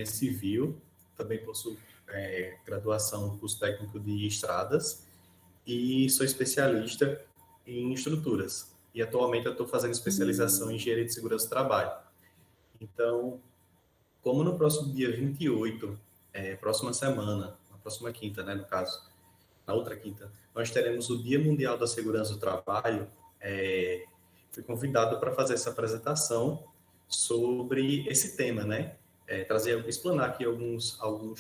civil, também possuo graduação no curso técnico de estradas e sou especialista em estruturas. E atualmente eu estou fazendo especialização em engenharia de segurança do trabalho. Então, como no próximo dia 28, próxima semana, na próxima quinta, né, no caso, na outra quinta, nós teremos o Dia Mundial da Segurança do Trabalho, fui convidado para fazer essa apresentação sobre esse tema, né? Explanar aqui alguns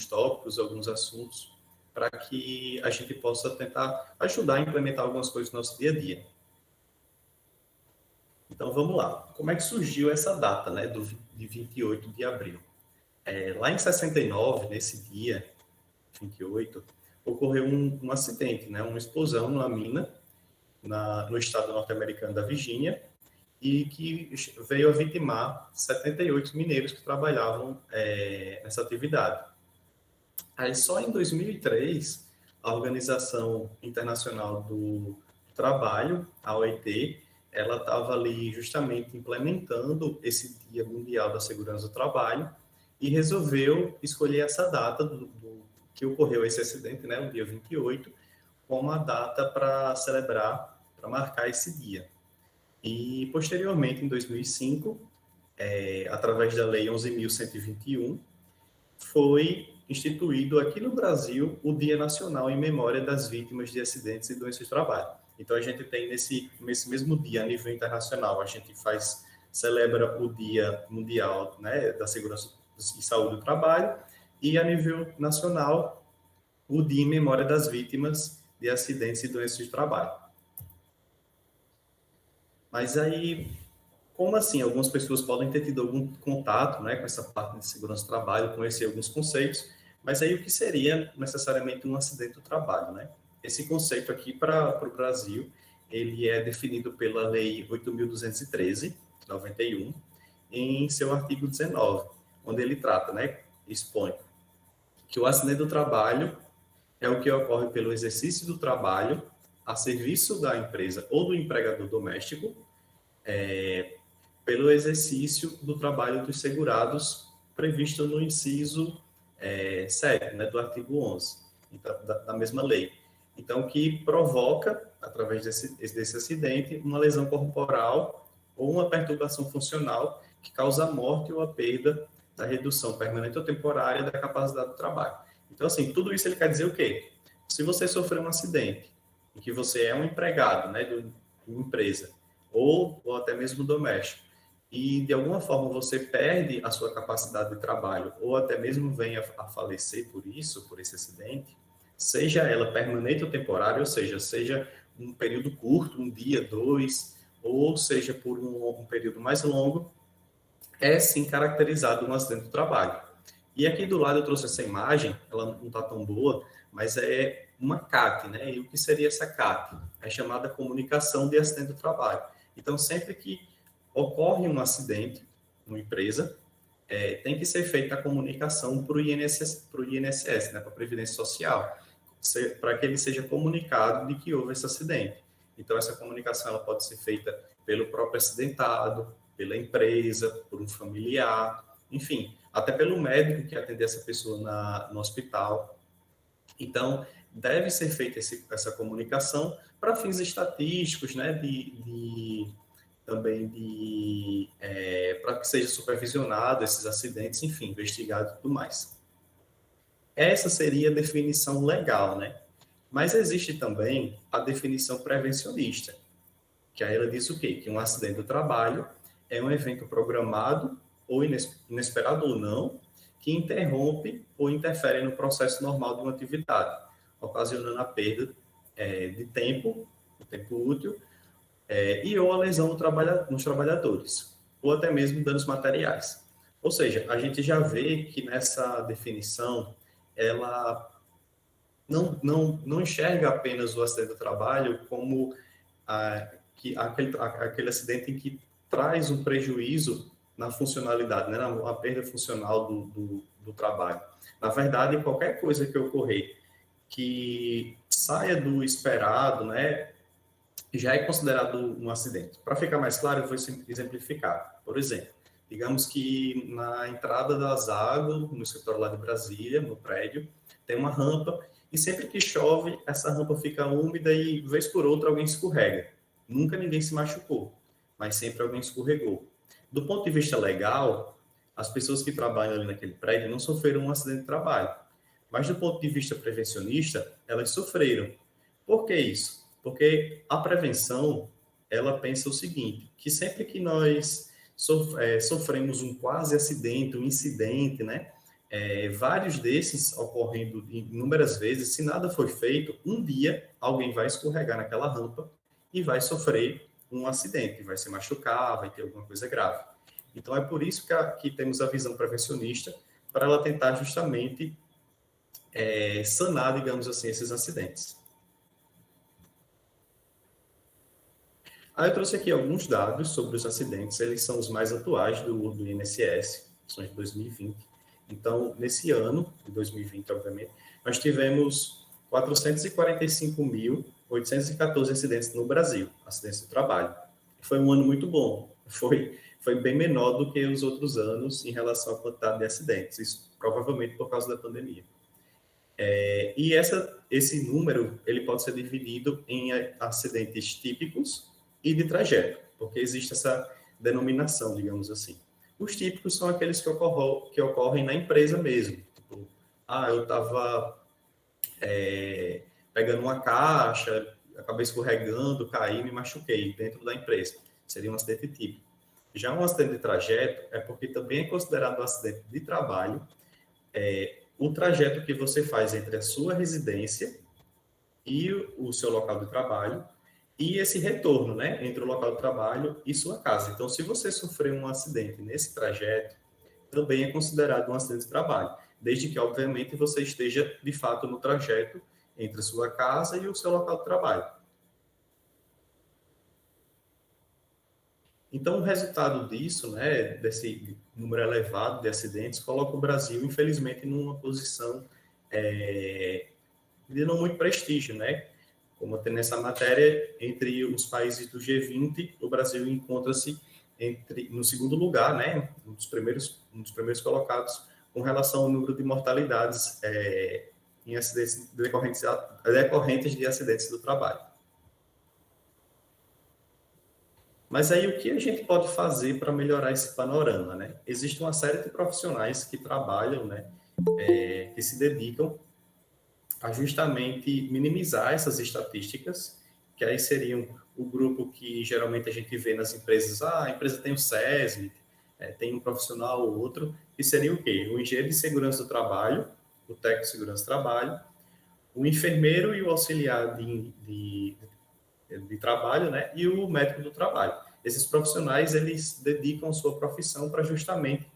tópicos, alguns assuntos, para que a gente possa tentar ajudar a implementar algumas coisas no nosso dia a dia. Então, vamos lá. Como é que surgiu essa data, né, de 28 de abril? Lá em 69, nesse dia, 28, ocorreu um acidente, né, uma explosão numa mina no estado norte-americano da Virgínia, e que veio a vitimar 78 mineiros que trabalhavam nessa atividade. Aí, só em 2003, a Organização Internacional do Trabalho, a OIT, ela estava ali justamente implementando esse Dia Mundial da Segurança do Trabalho e resolveu escolher essa data que ocorreu esse acidente, né, o dia 28, como a data para celebrar, para marcar esse dia. E, posteriormente, em 2005, através da Lei 11.121, foi instituído aqui no Brasil o Dia Nacional em Memória das Vítimas de Acidentes e Doenças de Trabalho. Então, a gente tem nesse mesmo dia, a nível internacional, a gente celebra o Dia Mundial, né, da Segurança e Saúde do Trabalho, e a nível nacional, o Dia em Memória das Vítimas de Acidentes e Doenças de Trabalho. Mas aí, como assim? Algumas pessoas podem ter tido algum contato, né, com essa parte de segurança do trabalho, conhecer alguns conceitos, mas aí o que seria necessariamente um acidente do trabalho, né? Esse conceito aqui para o Brasil, ele é definido pela Lei 8.213, de 91, em seu artigo 19, onde ele trata, né, expõe que o acidente do trabalho é o que ocorre pelo exercício do trabalho a serviço da empresa ou do empregador doméstico, pelo exercício do trabalho dos segurados previsto no inciso 7, né, do artigo 11, então, da mesma lei. Então, que provoca, através desse acidente, uma lesão corporal ou uma perturbação funcional que causa a morte ou a perda da redução permanente ou temporária da capacidade do trabalho. Então, assim, tudo isso ele quer dizer o quê? Se você sofreu um acidente em que você é um empregado, né, de uma empresa, ou até mesmo doméstico, e de alguma forma você perde a sua capacidade de trabalho, ou até mesmo venha a falecer por esse acidente, seja ela permanente ou temporária, ou seja um período curto, um dia, 2, ou seja por um período mais longo, é sim caracterizado um acidente do trabalho. E aqui do lado eu trouxe essa imagem, ela não está tão boa, mas é uma CAT, né? E o que seria essa CAT? É chamada comunicação de acidente do trabalho. Então, sempre que ocorre um acidente numa empresa, tem que ser feita a comunicação para o INSS, né, para a Previdência Social, para que ele seja comunicado de que houve esse acidente. Então, essa comunicação ela pode ser feita pelo próprio acidentado, pela empresa, por um familiar, enfim, até pelo médico que atender essa pessoa no hospital. Então, deve ser feita essa comunicação para fins estatísticos, né, também para que seja supervisionado esses acidentes, enfim, investigado e tudo mais. Essa seria a definição legal, né? Mas existe também a definição prevencionista, que aí ela diz o quê? Que um acidente do trabalho é um evento programado ou inesperado ou não, que interrompe ou interfere no processo normal de uma atividade, ocasionando a perda de tempo útil, e ou a lesão nos trabalhadores, ou até mesmo danos materiais. Ou seja, a gente já vê que nessa definição, ela não enxerga apenas o acidente do trabalho como aquele acidente em que traz um prejuízo na funcionalidade, né, na perda funcional do trabalho. Na verdade, qualquer coisa que ocorrer que saia do esperado, né, já é considerado um acidente. Para ficar mais claro, eu vou exemplificar. Por exemplo, Digamos que na entrada da Zago, no escritório lá de Brasília, no prédio, tem uma rampa, e sempre que chove, essa rampa fica úmida e, vez por outra, alguém escorrega. Nunca ninguém se machucou, mas sempre alguém escorregou. Do ponto de vista legal, as pessoas que trabalham ali naquele prédio não sofreram um acidente de trabalho. Mas do ponto de vista prevencionista, elas sofreram. Por que isso? Porque a prevenção, ela pensa o seguinte, que sempre que nós sofremos um quase acidente, um incidente, né? Vários desses ocorrendo inúmeras vezes, se nada for feito, um dia alguém vai escorregar naquela rampa e vai sofrer um acidente, vai se machucar, vai ter alguma coisa grave. Então, é por isso que temos a visão prevencionista, para ela tentar justamente sanar, digamos assim, esses acidentes. Aí eu trouxe aqui alguns dados sobre os acidentes, eles são os mais atuais do INSS, são de 2020. Então, nesse ano, de 2020, obviamente, nós tivemos 445.814 acidentes no Brasil, acidentes de trabalho. Foi um ano muito bom, foi bem menor do que os outros anos em relação à quantidade de acidentes, isso provavelmente por causa da pandemia. E esse número ele pode ser dividido em acidentes típicos e de trajeto, porque existe essa denominação, digamos assim. Os típicos são aqueles que ocorrem na empresa mesmo. Tipo, eu estava pegando uma caixa, acabei escorregando, caí, me machuquei dentro da empresa. Seria um acidente típico. Já um acidente de trajeto é porque também é considerado um acidente de trabalho, o trajeto que você faz entre a sua residência e o seu local de trabalho, e esse retorno, né, entre o local de trabalho e sua casa. Então, se você sofrer um acidente nesse trajeto, também é considerado um acidente de trabalho, desde que, obviamente, você esteja, de fato, no trajeto entre a sua casa e o seu local de trabalho. Então, o resultado disso, né, desse número elevado de acidentes, coloca o Brasil, infelizmente, numa posição de não muito prestígio, né? Como tem nessa matéria, entre os países do G20, o Brasil encontra-se no segundo lugar, né? Um dos primeiros colocados com relação ao número de mortalidades em acidentes decorrentes de acidentes do trabalho. Mas aí o que a gente pode fazer para melhorar esse panorama, né? Existe uma série de profissionais que trabalham, né? Que se dedicam a justamente minimizar essas estatísticas, que aí seriam o grupo que geralmente a gente vê nas empresas, a empresa tem o SESMIT, tem um profissional ou outro, que seria o quê? O engenheiro de segurança do trabalho, o técnico de segurança do trabalho, o enfermeiro e o auxiliar de trabalho, né? E o médico do trabalho. Esses profissionais, eles dedicam sua profissão para justamente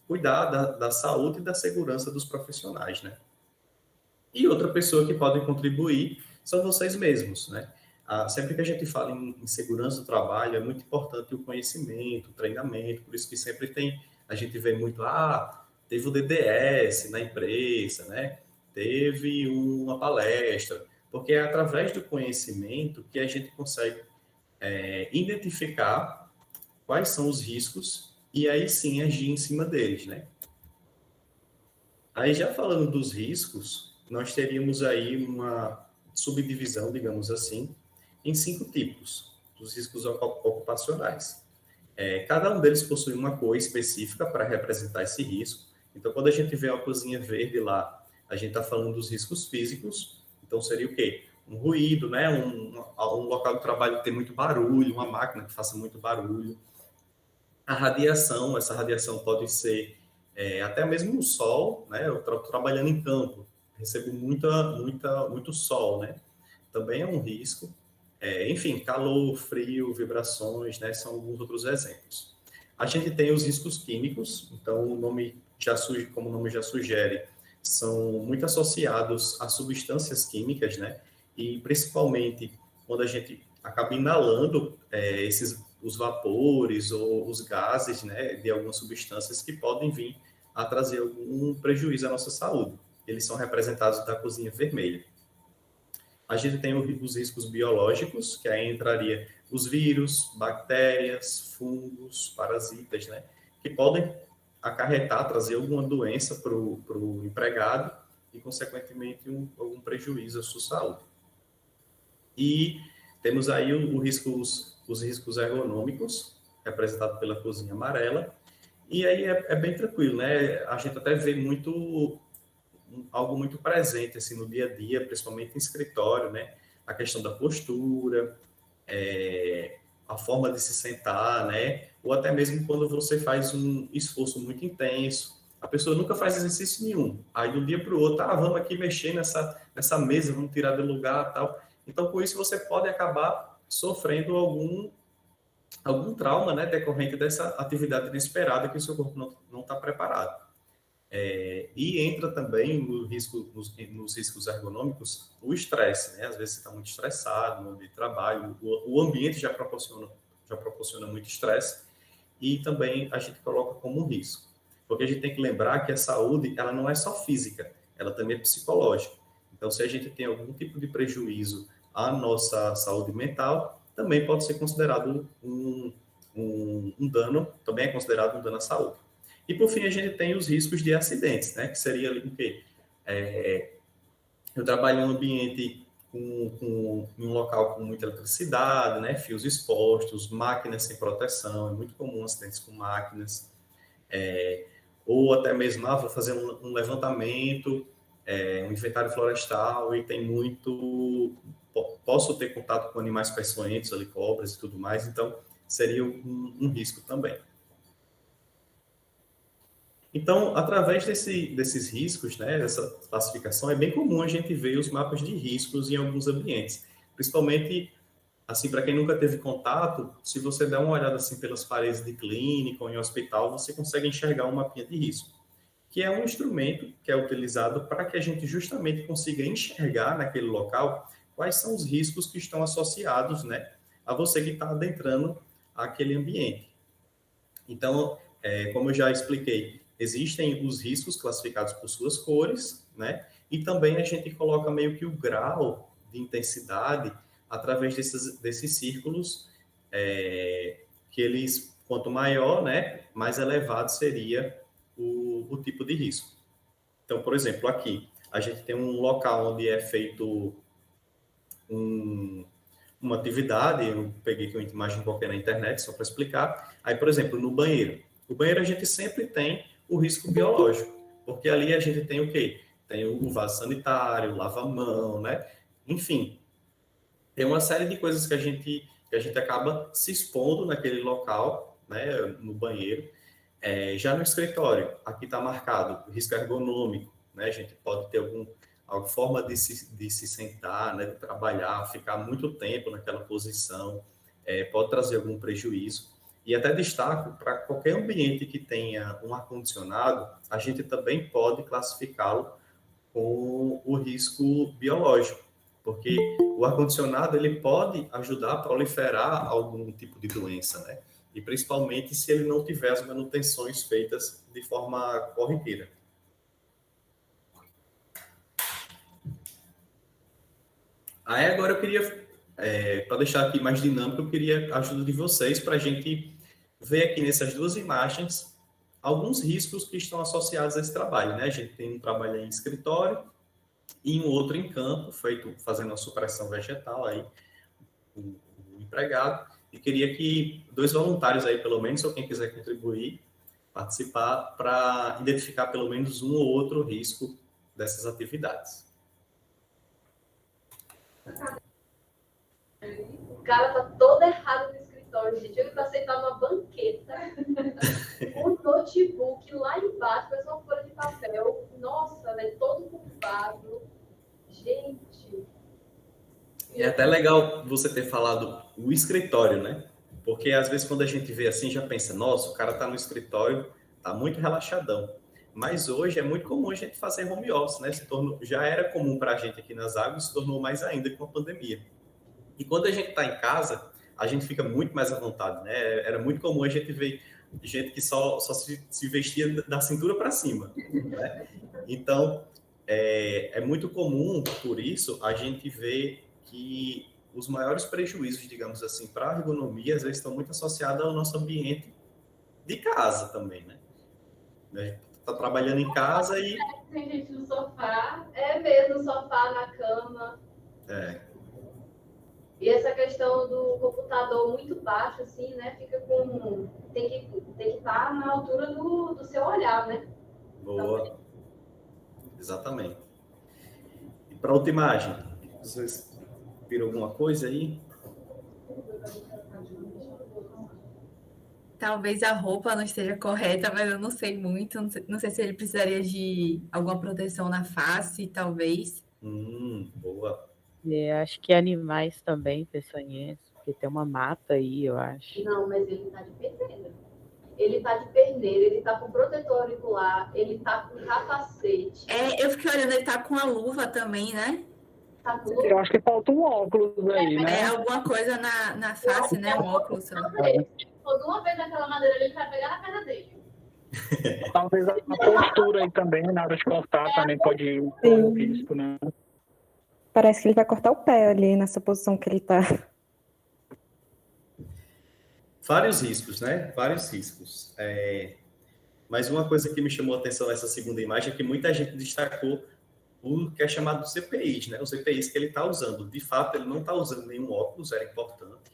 cuidar da saúde e da segurança dos profissionais, né? E outra pessoa que pode contribuir são vocês mesmos, né? Sempre que a gente fala em segurança do trabalho, é muito importante o conhecimento, o treinamento, por isso que sempre a gente vê muito, teve o DDS na empresa, né? Teve uma palestra, porque é através do conhecimento que a gente consegue identificar quais são os riscos e aí sim agir em cima deles, né? Aí já falando dos riscos, nós teríamos aí uma subdivisão, digamos assim, em 5 tipos dos riscos ocupacionais. Cada um deles possui uma cor específica para representar esse risco. Então, quando a gente vê uma cozinha verde lá, a gente está falando dos riscos físicos. Então, seria o quê? Um ruído, né? Um local de trabalho que tem muito barulho, uma máquina que faça muito barulho. A radiação, essa radiação pode ser até mesmo o sol, né? Eu estou trabalhando em campo, recebo muito sol, né? Também é um risco. Enfim, calor, frio, vibrações, né? São alguns outros exemplos. A gente tem os riscos químicos, então como o nome já sugere, são muito associados a substâncias químicas, né? E principalmente quando a gente acaba inalando os vapores ou os gases, né, de algumas substâncias que podem vir a trazer algum prejuízo à nossa saúde. Eles são representados da cozinha vermelha. A gente tem os riscos biológicos, que aí entraria os vírus, bactérias, fungos, parasitas, né? Que podem acarretar, trazer alguma doença para o empregado e, consequentemente, algum prejuízo à sua saúde. E temos aí os riscos ergonômicos, representados pela cozinha amarela, e aí é bem tranquilo, né? A gente até vê algo muito presente assim, no dia a dia, principalmente em escritório, né? A questão da postura, a forma de se sentar, né? Ou até mesmo quando você faz um esforço muito intenso. A pessoa nunca faz exercício nenhum. Aí, de um dia para o outro, vamos aqui mexer nessa mesa, vamos tirar do lugar tal. Então, com isso, você pode acabar sofrendo algum trauma, né, decorrente dessa atividade inesperada que o seu corpo não está preparado. E entra também nos riscos ergonômicos o estresse, né? Às vezes você está muito estressado no ambiente de trabalho, o ambiente já proporciona muito estresse, e também a gente coloca como um risco. Porque a gente tem que lembrar que a saúde, ela não é só física, ela também é psicológica. Então, se a gente tem algum tipo de prejuízo à nossa saúde mental, também pode ser considerado um dano, também é considerado um dano à saúde. E, por fim, a gente tem os riscos de acidentes, né? Que seria o quê? Eu trabalho em um ambiente em um local com muita eletricidade, né? Fios expostos, máquinas sem proteção, é muito comum acidentes com máquinas, ou até mesmo, vou fazer um levantamento, um inventário florestal e tem posso ter contato com animais peçonhentos, ali, cobras e tudo mais, então seria um risco também. Então, através desses riscos, né, dessa classificação, é bem comum a gente ver os mapas de riscos em alguns ambientes. Principalmente, assim, para quem nunca teve contato, se você der uma olhada assim pelas paredes de clínica ou em hospital, você consegue enxergar um mapinha de risco, que é um instrumento que é utilizado para que a gente justamente consiga enxergar naquele local quais são os riscos que estão associados, né, a você que está adentrando aquele ambiente. Então, como eu já expliquei, existem os riscos classificados por suas cores, né? E também a gente coloca meio que o grau de intensidade através desses círculos, que eles, quanto maior, né, mais elevado seria o tipo de risco. Então, por exemplo, aqui, a gente tem um local onde é feito uma atividade, eu peguei aqui uma imagem qualquer na internet, só para explicar. Aí, por exemplo, no banheiro. No banheiro a gente sempre tem o risco biológico, porque ali a gente tem o quê? Tem o vaso sanitário, lava-mão, né? Enfim, tem uma série de coisas que a gente acaba se expondo naquele local, né, no banheiro. Já no escritório, aqui está marcado risco ergonômico, né? A gente pode ter alguma forma de se sentar, né, de trabalhar, ficar muito tempo naquela posição, pode trazer algum prejuízo. E até destaco, para qualquer ambiente que tenha um ar-condicionado, a gente também pode classificá-lo com o risco biológico, porque o ar-condicionado ele pode ajudar a proliferar algum tipo de doença, né? E principalmente se ele não tiver as manutenções feitas de forma corriqueira. Aí agora eu queria, para deixar aqui mais dinâmico, eu queria a ajuda de vocês para a gente ver aqui nessas duas imagens alguns riscos que estão associados a esse trabalho, né? A gente tem um trabalho em escritório e um outro em campo, fazendo a supressão vegetal aí, o empregado, e queria que 2 voluntários aí, pelo menos, ou quem quiser contribuir, participar, para identificar pelo menos um ou outro risco dessas atividades. O cara tá todo errado no escritório, gente. Ele tá sentado numa banqueta, com um notebook lá embaixo, parece uma folha de papel. Nossa, velho, todo curvado. Gente. É até legal você ter falado o escritório, né? Porque às vezes quando a gente vê assim, já pensa, nossa, o cara tá no escritório, tá muito relaxadão. Mas hoje é muito comum a gente fazer home office, né? Já era comum para a gente aqui nas Águas, se tornou mais ainda com a pandemia. E quando a gente está em casa, a gente fica muito mais à vontade, né? Era muito comum a gente ver gente que só se vestia da cintura para cima, né? Então, é muito comum, por isso, a gente ver que os maiores prejuízos, digamos assim, para a ergonomia, às vezes estão muito associados ao nosso ambiente de casa também, né? A gente está trabalhando em casa e... Tem gente no sofá, é mesmo, no sofá, na cama. É, E essa questão do computador muito baixo, assim, né? Fica com. Tem que estar na altura do seu olhar, né? boa. Exatamente. E para outra imagem, vocês viram alguma coisa aí? Talvez a roupa não esteja correta, mas eu não sei muito. Não sei se ele precisaria de alguma proteção na face, talvez. Boa. Acho que animais também, peçonhentos, porque tem uma mata aí, eu acho. Não, mas ele tá de perneira. Ele tá de perneira, ele tá com protetor auricular, ele tá com capacete. Eu fiquei olhando, ele tá com a luva também, né? Tá com Eu acho que falta um óculos aí, né? Alguma coisa na face, né? Um óculos. Quando uma vez naquela madeira, ele vai pegar na cara dele. Talvez a postura aí também, na hora de cortar, também pode ir um risco, né? Parece que ele vai cortar o pé ali nessa posição que ele tá. Vários riscos, né? Vários riscos. Mas uma coisa que me chamou a atenção nessa segunda imagem é que muita gente destacou o que é chamado de EPIs, né? Os EPIs que ele está usando. De fato, ele não está usando nenhum óculos, era importante.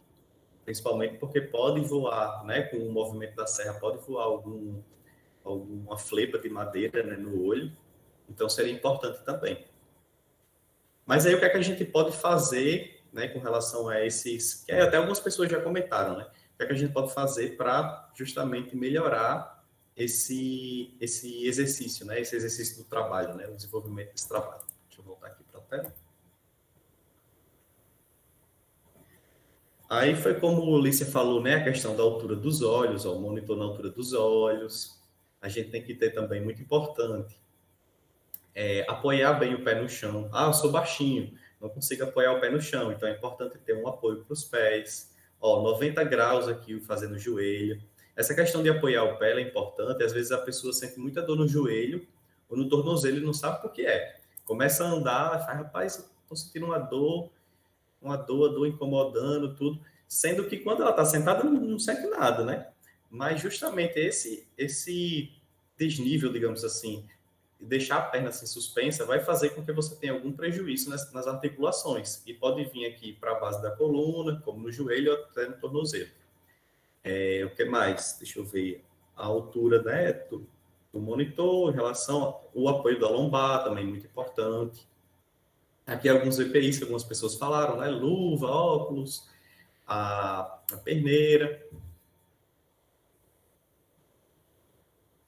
Principalmente porque pode voar, né? Com o movimento da serra, pode voar alguma flepa de madeira, né, no olho. Então, seria importante também. Mas aí, o que é que a gente pode fazer, né, com relação a esses... Que até algumas pessoas já comentaram, né? O que é que a gente pode fazer para justamente melhorar esse exercício, né? Esse exercício do trabalho, né? O desenvolvimento desse trabalho. Deixa eu voltar aqui para a tela. Aí foi como o Lícia falou, né? A questão da altura dos olhos, o monitor na altura dos olhos. A gente tem que ter também, muito importante, apoiar bem o pé no chão. Ah, eu sou baixinho, não consigo apoiar o pé no chão, então é importante ter um apoio para os pés. 90 graus aqui, fazendo o joelho. Essa questão de apoiar o pé é importante. Às vezes a pessoa sente muita dor no joelho ou no tornozelo e não sabe por que é. Começa a andar, fala, rapaz, estou sentindo uma dor incomodando, tudo. Sendo que quando ela está sentada, não sente nada, né? Mas justamente esse desnível, digamos assim, deixar a perna assim suspensa, vai fazer com que você tenha algum prejuízo nas articulações. E pode vir aqui para a base da coluna, como no joelho ou até no tornozelo. O que mais? Deixa eu ver. A altura, né, do monitor, em relação ao apoio da lombar, também muito importante. Aqui alguns EPIs que algumas pessoas falaram, né? Luva, óculos, a perneira.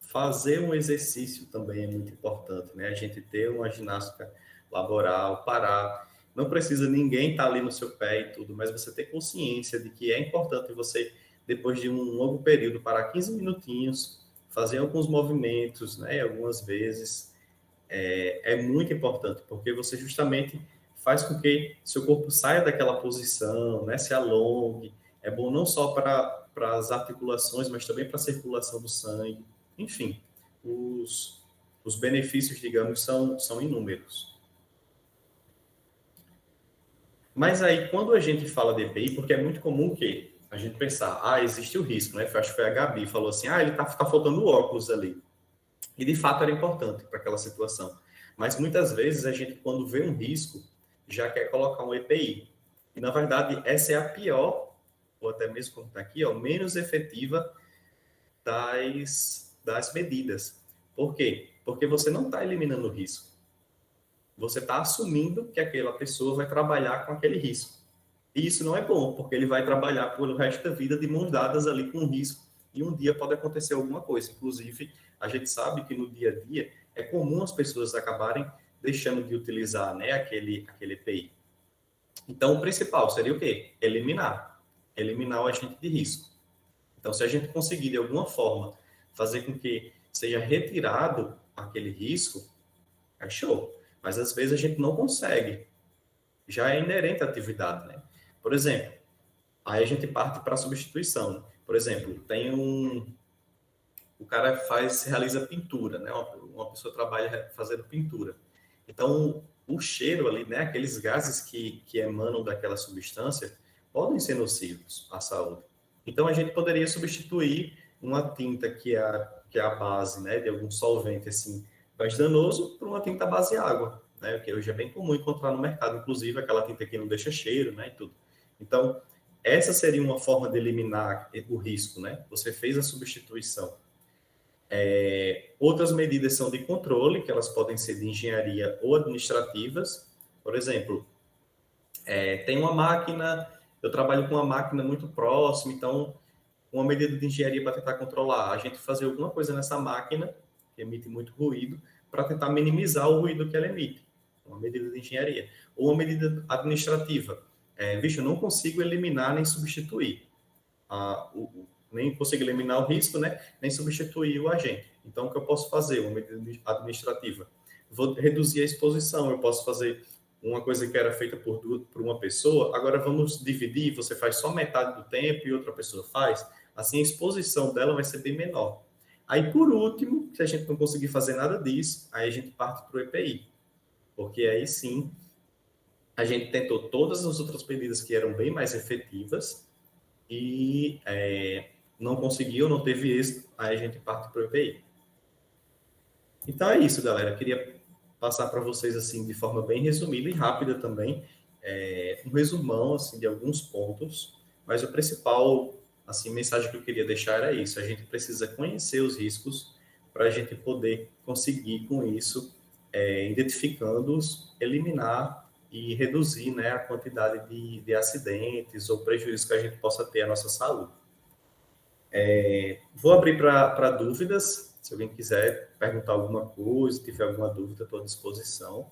Fazer um exercício também é muito importante, né? A gente ter uma ginástica laboral, parar. Não precisa ninguém estar ali no seu pé e tudo, mas você ter consciência de que é importante você, depois de um longo período, parar 15 minutinhos, fazer alguns movimentos, né? Algumas vezes. É muito importante, porque você justamente faz com que seu corpo saia daquela posição, né? Se alongue. É bom não só para as articulações, mas também para a circulação do sangue. Enfim, os benefícios, digamos, são inúmeros. Mas aí, quando a gente fala de EPI, porque é muito comum que a gente pensar, existe o risco, né? Acho que foi a Gabi, falou assim, ele tá faltando o óculos ali. E, de fato, era importante para aquela situação. Mas, muitas vezes, a gente, quando vê um risco, já quer colocar um EPI. E, na verdade, essa é a pior, ou até mesmo como está aqui, menos efetiva das medidas. Por quê? Porque você não está eliminando o risco. Você está assumindo que aquela pessoa vai trabalhar com aquele risco. E isso não é bom, porque ele vai trabalhar pelo resto da vida de mãos dadas ali com o risco. E um dia pode acontecer alguma coisa. Inclusive, a gente sabe que no dia a dia é comum as pessoas acabarem deixando de utilizar, né, aquele EPI. Então, o principal seria o quê? Eliminar o agente de risco. Então, se a gente conseguir, de alguma forma, fazer com que seja retirado aquele risco, é show. Mas, às vezes, a gente não consegue. Já é inerente à atividade, né? Por exemplo, aí a gente parte para a substituição, né? Por exemplo, o cara realiza pintura, né? Uma pessoa trabalha fazendo pintura. Então, o cheiro ali, né, aqueles gases que emanam daquela substância, podem ser nocivos à saúde. Então, a gente poderia substituir uma tinta que é a base, né, de algum solvente assim, mais danoso por uma tinta à base de água, né, que hoje é bem comum encontrar no mercado, inclusive aquela tinta que não deixa cheiro, né, e tudo. Então, essa seria uma forma de eliminar o risco, né? Você fez a substituição. Outras medidas são de controle, que elas podem ser de engenharia ou administrativas. Por exemplo, tem uma máquina, eu trabalho com uma máquina muito próxima, então, uma medida de engenharia para tentar controlar, a gente fazer alguma coisa nessa máquina, que emite muito ruído, para tentar minimizar o ruído que ela emite. Uma medida de engenharia. Ou uma medida administrativa. Eu não consigo eliminar nem substituir. Nem consigo eliminar o risco, né? Nem substituir o agente. Então, o que eu posso fazer? Uma medida administrativa. Vou reduzir a exposição. Eu posso fazer uma coisa que era feita por uma pessoa, agora vamos dividir, você faz só metade do tempo e outra pessoa faz. Assim, a exposição dela vai ser bem menor. Aí, por último, se a gente não conseguir fazer nada disso, aí a gente parte para o EPI. Porque aí sim, a gente tentou todas as outras medidas que eram bem mais efetivas e não conseguiu, não teve êxito, aí a gente parte para o EPI. Então é isso, galera. Eu queria passar para vocês assim de forma bem resumida e rápida também, um resumão assim de alguns pontos, mas o principal assim mensagem que eu queria deixar era isso: a gente precisa conhecer os riscos para a gente poder conseguir com isso, identificando-os, eliminar e reduzir, né, a quantidade de acidentes ou prejuízos que a gente possa ter à nossa saúde. Vou abrir para dúvidas. Se alguém quiser perguntar alguma coisa, tiver alguma dúvida, estou à disposição.